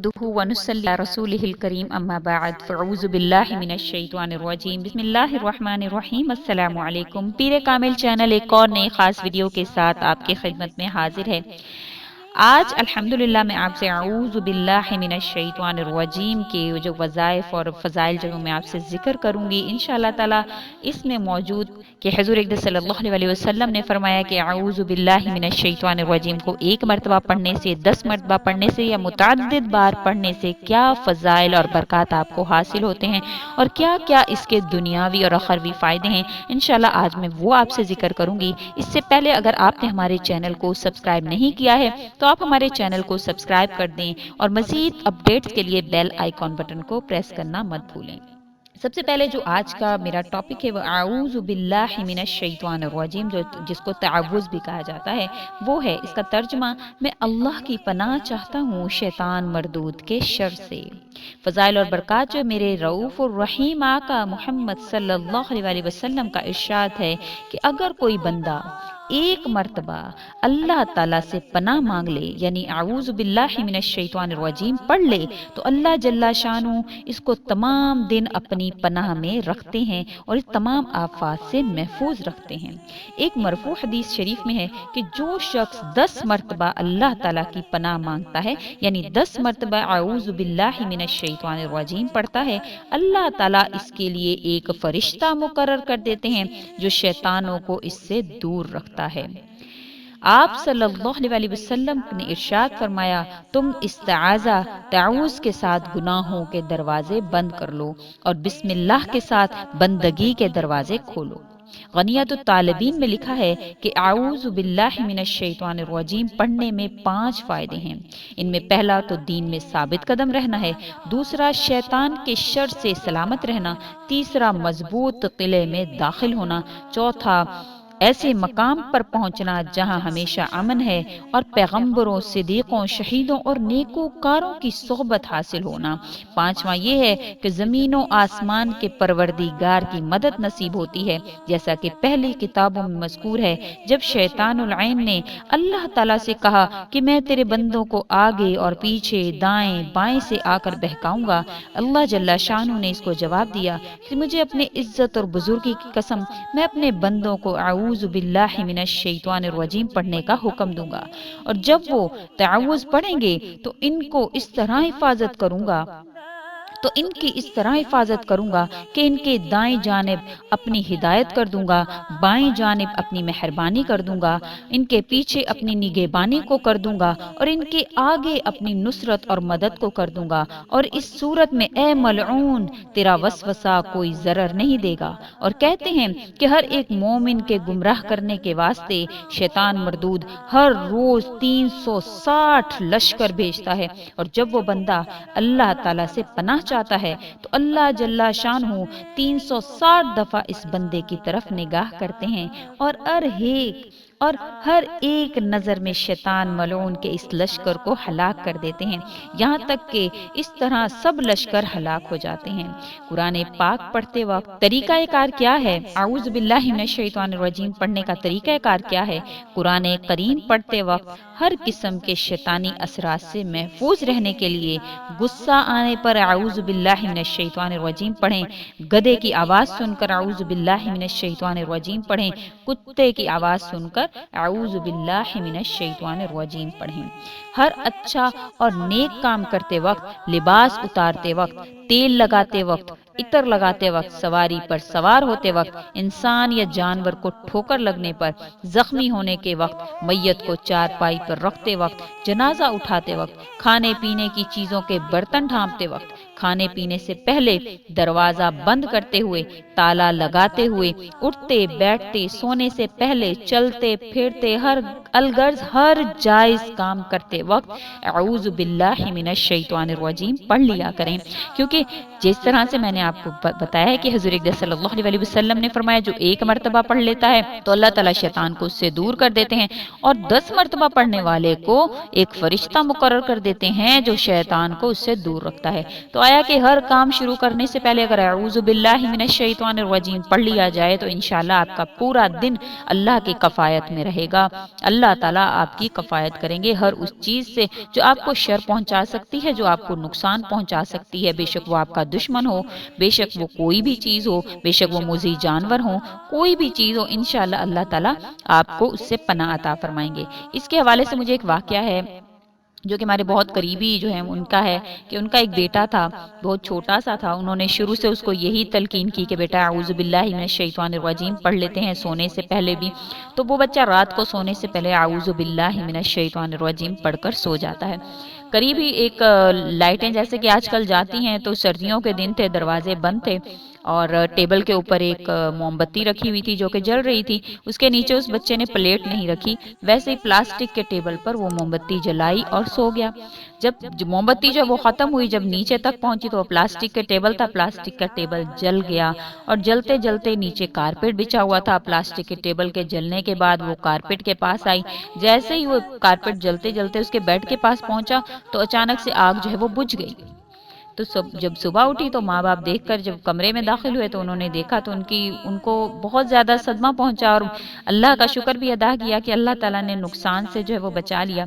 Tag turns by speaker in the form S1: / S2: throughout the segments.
S1: नहमदुहु व नुसल्ली अला रसूलिहिल करीम अम्मा बाद फ़अऊज़ु बिल्लाहि मिनश शैतानिर रजीम बिस्मिल्लाहिर रहमानिर रहीम अस्सलामु अलैकुम। पीर कामिल चैनल एक और नई खास वीडियो के साथ आपके खिदमत में हाजिर है। आज अल्हम्दुलिल्लाह मैं आपसे अऊज़ुबिल्लाहि मिनश शैतानिर रजीम के जो वज़ाइफ और फ़ज़ाइल जो मैं आपसे ज़िक्र करूँगी इंशाअल्लाह ताला इसमें मौजूद कि हुज़ूर अक़दस सल्लल्लाहु अलैहि वसल्लम ने फरमाया कि अऊज़ुबिल्लाहि मिनश शैतानिर रजीम को एक मरतबा पढ़ने से 10 मरतबा पढ़ने से या मुतअद्दिद बार पढ़ने से क्या फ़ज़ाइल और बरक़ात आपको हासिल होते हैं और क्या क्या इसके दुनियावी और अख़रवी फ़ायदे हैं, इंशाअल्लाह आज मैं वो आपसे ज़िक्र करूँगी। इससे पहले अगर आपने हमारे चैनल को सब्सक्राइब नहीं किया है तो आप हमारे चैनल को सब्सक्राइब कर दें और मज़ीद अपडेट्स के लिए बेल आइकॉन बटन को प्रेस करना मत भूलें। सबसे पहले जो आज का मेरा टॉपिक है वो अऊज़ुबिल्लाहि मिनश शैतानिर रजीम जो जिसको तअव्वुज़ भी कहा जाता है वो है। इसका तर्जुमा मैं अल्लाह की पनाह चाहता हूँ शैतान मरदूद के शर से। फ़ज़ाइल और बरक़ात जो मेरे रऊफ़ और रहीम आका मोहम्मद सल्लल्लाहु अलैहि वसल्लम का इरशाद है कि अगर कोई बंदा एक मरतबा अल्लाह ताला से पनाह मांग ले यानी अऊज़ुबिल्लाहि मिनश शैतानिर रजीम पढ़ ले तो अल्लाह जल्ला शानू इसको तमाम दिन अपनी पनाह में रखते हैं और इस तमाम आफात से महफूज रखते हैं। एक मरफू हदीस शरीफ में है कि जो शख्स 10 मरतबा अल्लाह ताला की पनाह मांगता है यानी 10 मरतबा अऊज़ुबिल्लाहि मिनश शैतानिर रजीम पढ़ता है, अल्लाह ताला इसके लिए एक फरिश्ता मुकर्रर कर देते हैं जो शैतानों को इससे दूर रखता है। आप सल्लल्लाहु अलैहि वसल्लम ने इरशाद फरमाया, तुम इस्तिआज़ा तअव्वुज़ के साथ गुनाहों के दरवाजे बंद कर लो और बिस्मिल्लाह के साथ बंदगी के दरवाजे खोलो। गनियतुत तालिबीन में लिखा है कि अऊज़ुबिल्लाहि मिनश शैतानिर रजीम पढ़ने में 5 फायदे हैं। इनमें पहला तो दीन में साबित कदम रहना है, दूसरा शैतान के शर से सलामत रहना, तीसरा मजबूत किले में दाखिल होना, चौथा ऐसे मकाम पर पहुंचना जहां हमेशा अमन है और पैगंबरों, सिद्दीकों, शहीदों और नेकोकारों की सोहबत हासिल होना, पांचवा ये है कि ज़मीनों आसमान के परवरदिगार की मदद नसीब होती है जैसा कि पहली किताबों में मज़कूर है जब शैतानुल ऐन ने अल्लाह ताला से कहा कि मैं तेरे बंदों को आगे और पीछे दाएं बाएं से आकर बहकाऊंगा। अल्लाह जल्ला शानू ने इसको जवाब दिया कि मुझे अपने इज्जत और बुजुर्गी की कसम मैं अपने बंदों को अऊज़ुबिल्लाहि मिनश शैतानिर रजीम पढ़ने का हुक्म दूंगा और जब वो तअव्वुज़ पढ़ेंगे तो इनको इस तरह हिफाजत करूंगा कि इनके दाएं जानिब अपनी हिदायत कर दूंगा, बाएं जानिब अपनी मेहरबानी कर दूंगा, इनके पीछे अपनी निगहबानी को कर दूंगा और इनके आगे अपनी नुसरत और मदद को कर दूंगा और इस सूरत में ए मलऊन तेरा वसवसा कोई जरर नहीं देगा। और कहते हैं कि हर एक मोमिन के गुमराह करने के वास्ते शैतान मरदूद हर रोज 360 लश्कर भेजता है और जब वो बंदा अल्लाह ताला से पनाह चाहता है तो अल्लाह जल्ला शानहू 360 दफा इस बंदे की तरफ निगाह करते हैं और हर एक नजर में शैतान मलऊन के इस लश्कर को हलाक कर देते हैं, यहाँ तक कि इस तरह सब लश्कर हलाक हो जाते हैं। कुरान पाक पढ़ते वक्त तरीक़ाकार क्या है? अऊज़ुबिल्लाहि मिनश शैतानिर रजीम पढ़ने का तरीक़ाकार क्या है? कुरान करीम पढ़ते वक्त हर किस्म के शैतानी असरात से महफूज रहने के लिए गुस्सा आने पर अऊज़ुबिल्लाहि मिनश शैतानिर रजीम पढ़ें, गधे की आवाज़ सुनकर अऊज़ुबिल्लाहि मिनश शैतानिर रजीम पढ़ें, कुत्ते की आवाज़ सुनकर अऊज़ुबिल्लाहि मिनश शैतानिर रजीम पढ़ें। हर अच्छा और नेक काम करते वक्त, लिबास उतारते वक्त, तेल लगाते वक्त, इतर लगाते वक्त, सवारी पर सवार होते वक्त, इंसान या जानवर को ठोकर लगने पर, जख्मी होने के वक्त, मैयत को चारपाई पर रखते वक्त, जनाजा उठाते वक्त, खाने पीने की चीजों के बर्तन ढांपते वक्त, खाने पीने से पहले, दरवाजा बंद करते हुए, ताला लगाते हुए, उठते बैठते, सोने से पहले, चलते फिरते, हर अलगर्ज हर जायज काम करते वक्त अऊज़ुबिल्लाहि मिनश शैतानिर रजीम पढ़ लिया करें, क्योंकि دیکھیے جس طرح سے میں نے آپ کو بتایا ہے کہ حضور اقدس صلی اللہ علیہ وسلم نے فرمایا جو ایک مرتبہ پڑھ لیتا ہے تو اللہ تعالیٰ شیطان کو اس سے دور کر دیتے ہیں، اور 10 مرتبہ پڑھنے والے کو ایک فرشتہ مقرر کر دیتے ہیں جو شیطان کو اس سے دور رکھتا ہے۔ تو آیا کہ ہر کام شروع کرنے سے پہلے اگر اعوذ باللہ من الشیطان الرجیم پڑھ لیا جائے تو انشاءاللہ آپ کا پورا دن اللہ کی کفایت میں رہے گا۔ اللہ تعالیٰ آپ کی کفایت کریں گے ہر اس چیز سے جو آپ کو شر پہنچا سکتی ہے، جو آپ کو نقصان پہنچا سکتی ہے، بے شک وہ آپ کا دشمن ہو، بے شک وہ کوئی بھی چیز ہو، بے شک وہ موذی جانور ہو، کوئی بھی چیز ہو، انشاءاللہ اللہ تعالیٰ آپ کو اس سے پناہ عطا فرمائیں گے۔ اس کے حوالے سے مجھے ایک واقعہ ہے جو کہ ہمارے بہت قریبی جو ہے ان کا ہے کہ ان کا ایک بیٹا تھا، بہت چھوٹا سا تھا، انہوں نے شروع سے اس کو یہی تلقین کی کہ بیٹا اعوذ باللہ من الشیطان الرجیم پڑھ لیتے ہیں سونے سے پہلے بھی، تو وہ بچہ رات کو سونے سے پہلے اعوذ باللہ من الشیطان الرجیم پڑھ کر سو جاتا ہے۔ قریب ہی ایک لائٹیں جیسے کہ آج کل جاتی ہیں، تو سردیوں کے دن تھے، دروازے بند تھے اور ٹیبل کے اوپر ایک موم بتی رکھی ہوئی تھی جو کہ جل رہی تھی، اس کے نیچے اس بچے نے پلیٹ نہیں رکھی، ویسے ہی پلاسٹک کے ٹیبل پر وہ موم بتی جلائی اور سو گیا۔ جب موم بتی جو وہ ختم ہوئی، جب نیچے تک پہنچی تو وہ پلاسٹک کے ٹیبل تھا، پلاسٹک کا ٹیبل جل گیا، اور جلتے جلتے نیچے کارپیٹ بچھا ہوا تھا، پلاسٹک کے ٹیبل کے جلنے کے بعد وہ کارپیٹ کے پاس آئی، جیسے ہی وہ کارپیٹ جلتے جلتے اس کے بیڈ کے پاس پہنچا تو اچانک سے آگ جو ہے وہ بجھ گئی۔ تو جب صبح اٹھی تو ماں باپ دیکھ کر جب کمرے میں داخل ہوئے تو انہوں نے دیکھا تو ان کو بہت زیادہ صدمہ پہنچا، اور اللہ کا شکر بھی ادا کیا کہ اللہ تعالیٰ نے نقصان سے جو ہے وہ بچا لیا۔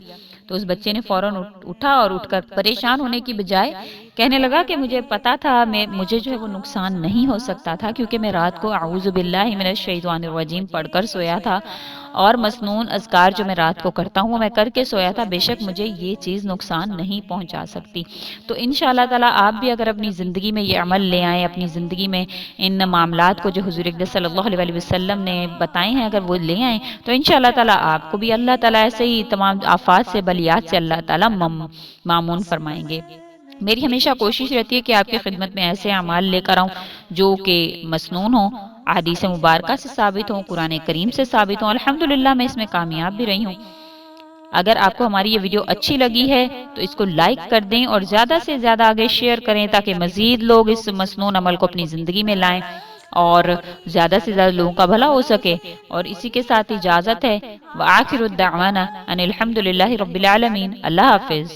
S1: تو اس بچے نے فوراً اٹھا اور اٹھ کر پریشان ہونے کی بجائے کہنے لگا کہ مجھے پتا تھا مجھے جو ہے وہ نقصان نہیں ہو سکتا تھا، کیونکہ میں رات کو اعوذ باللہ من الشیطان الرجیم پڑھ کر سویا تھا، اور مسنون اذکار جو میں رات کو کرتا ہوں میں کر کے سویا تھا، بے شک مجھے یہ چیز نقصان نہیں پہنچا سکتی۔ تو انشاءاللہ تعالیٰ آپ بھی اگر اپنی زندگی میں یہ عمل لے آئیں، اپنی زندگی میں ان معاملات کو جو حضور اقدس صلی اللہ علیہ وسلم نے بتائے ہیں اگر وہ لے آئیں تو انشاءاللہ تعالیٰ آپ کو بھی اللہ تعالیٰ ایسے ہی تمام آفات سے بلیات سے اللہ تعالیٰ معمون فرمائیں گے۔ میری ہمیشہ کوشش رہتی ہے کہ آپ کی خدمت میں ایسے اعمال لے کر آؤں جو کہ مسنون ہوں، احادیث مبارکہ سے ثابت ہوں، قرآن کریم سے ثابت ہوں، الحمدللہ میں اس میں کامیاب بھی رہی ہوں۔ اگر آپ کو ہماری یہ ویڈیو اچھی لگی ہے تو اس کو لائک کر دیں اور زیادہ سے زیادہ آگے شیئر کریں تاکہ مزید لوگ اس مسنون عمل کو اپنی زندگی میں لائیں اور زیادہ سے زیادہ لوگوں کا بھلا ہو سکے۔ اور اسی کے ساتھ اجازت ہے، وآخر الدعوانا ان الحمدللہ رب العالمین۔ اللہ حافظ۔